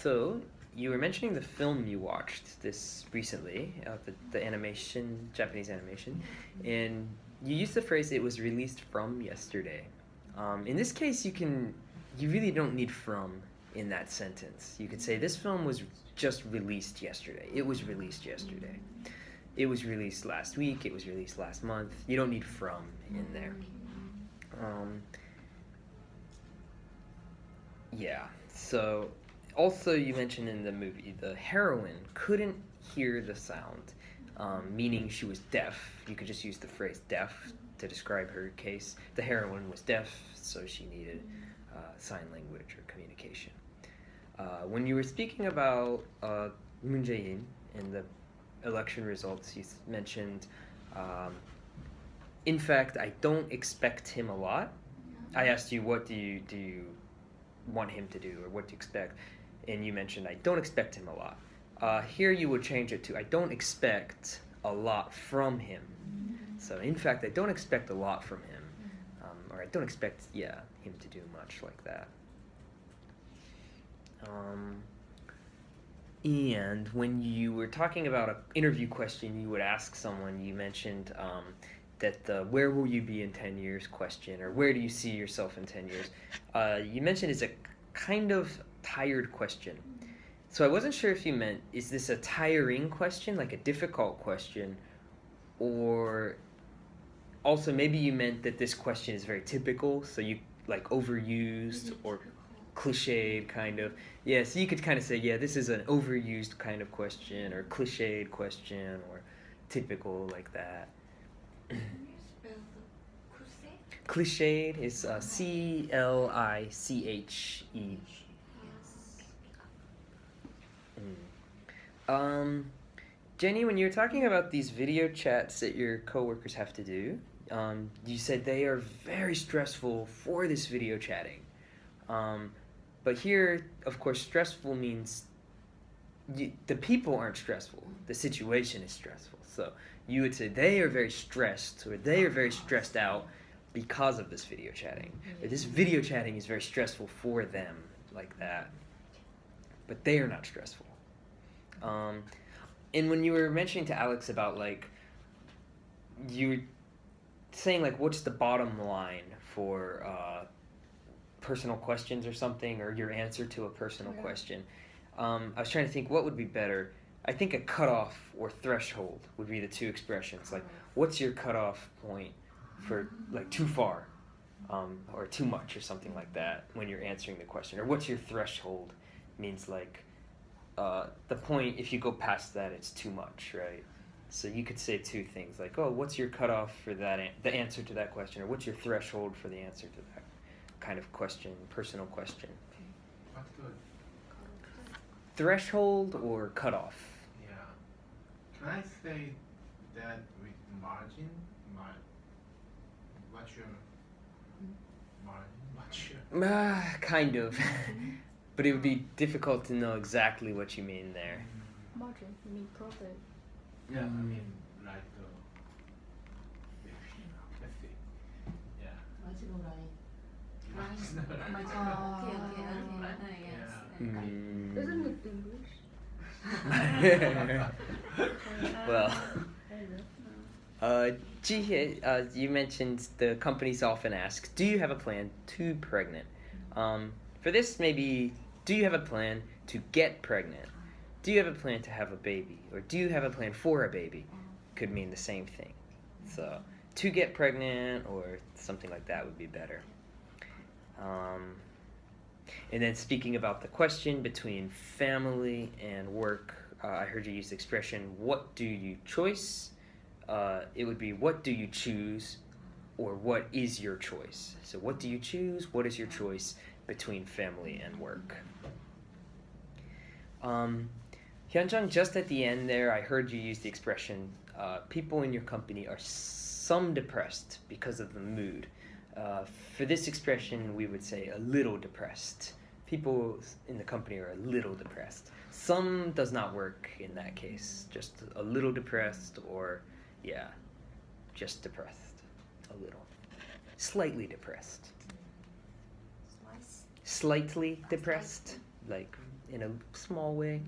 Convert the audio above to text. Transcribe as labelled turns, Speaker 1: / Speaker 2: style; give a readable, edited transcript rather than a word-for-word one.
Speaker 1: So, you were mentioning the film you watched this recently, the animation, Japanese animation, and you used the phrase "it was released from yesterday." In this case, you really don't need "from" in that sentence. You could say this film was just released yesterday. It was released yesterday. It was released last week. It was released last month. You don't need "from" in there. Yeah. So, also you mentioned in the movie the heroine couldn't hear the sound, meaning she was deaf. You could just use the phrase "deaf" to describe her case. The heroine was deaf, so she needed sign language or communication. When you were speaking about Moon Jae-in and the election results, you mentioned, in fact, I don't expect him a lot. I asked you, what do you want him to do, or what do you expect? And you mentioned, I don't expect him a lot. Here you would change it to, I don't expect a lot from him. So, in fact, I don't expect a lot from him. Or I don't expect, him to do much like that. And when you were talking about an interview question you would ask someone, you mentioned that the "where will you be in 10 years" question, or "where do you see yourself in 10 years," you mentioned is a kind of tired question. So I wasn't sure if you meant, is this a tiring question, like a difficult question, or also maybe you meant that this question is very typical, so you like overused or cliched kind of. Yeah, so you could kind of say, yeah, this is an overused kind of question, or cliched question, or typical like that. Cliched is C-L-I-C-H-E. Jenny, when you're talking about these video chats that your coworkers have to do, you said they are very stressful for this video chatting. But here, of course, stressful means the people aren't stressful. The situation is stressful. So you would say they are very stressed, or they are very stressed out because of this video chatting. Or this video chatting is very stressful for them, like that. But they are not stressful. And when you were mentioning to Alex about, like, you were saying, like, what's the bottom line for personal questions or something, or your answer to a personal question. I was trying to think what would be better. I think a cutoff or threshold would be the two expressions. Like, what's your cutoff point for, like, too far, or too much, or something like that when you're answering the question. Or what's your threshold means, like, the point, if you go past that, it's too much, right? So you could say two things, like, oh, what's your cutoff for that, the answer to that question, or what's your threshold for the answer to that kind of question, personal question.
Speaker 2: What's good?
Speaker 1: Threshold or cutoff?
Speaker 2: Yeah. Can I say that with margin? What's your margin? What's your...
Speaker 1: Kind of. But it would be difficult to know exactly what you mean there.
Speaker 3: Margin, you mean profit?
Speaker 2: Yeah, I mean, like, let's see. Yeah.
Speaker 4: Marginal line.
Speaker 2: Yeah.
Speaker 3: Isn't it English?
Speaker 1: Well, Ji-hye, you mentioned the companies often ask, do you have a plan to pregnant? For this, maybe, do you have a plan to get pregnant? Do you have a plan to have a baby? Or do you have a plan for a baby? Could mean the same thing. So, to get pregnant or something like that would be better. And then speaking about the question between family and work, I heard you use the expression, what do you choice? It would be, what do you choose? Or what is your choice? So what do you choose? What is your choice between family and work? Hyunjung, just at the end there, I heard you use the expression, people in your company are some depressed because of the mood. For this expression, we would say a little depressed. People in the company are a little depressed. Some does not work in that case. Just a little depressed, or, just depressed. A little. Slightly depressed. Slightly depressed? Like, in a small way.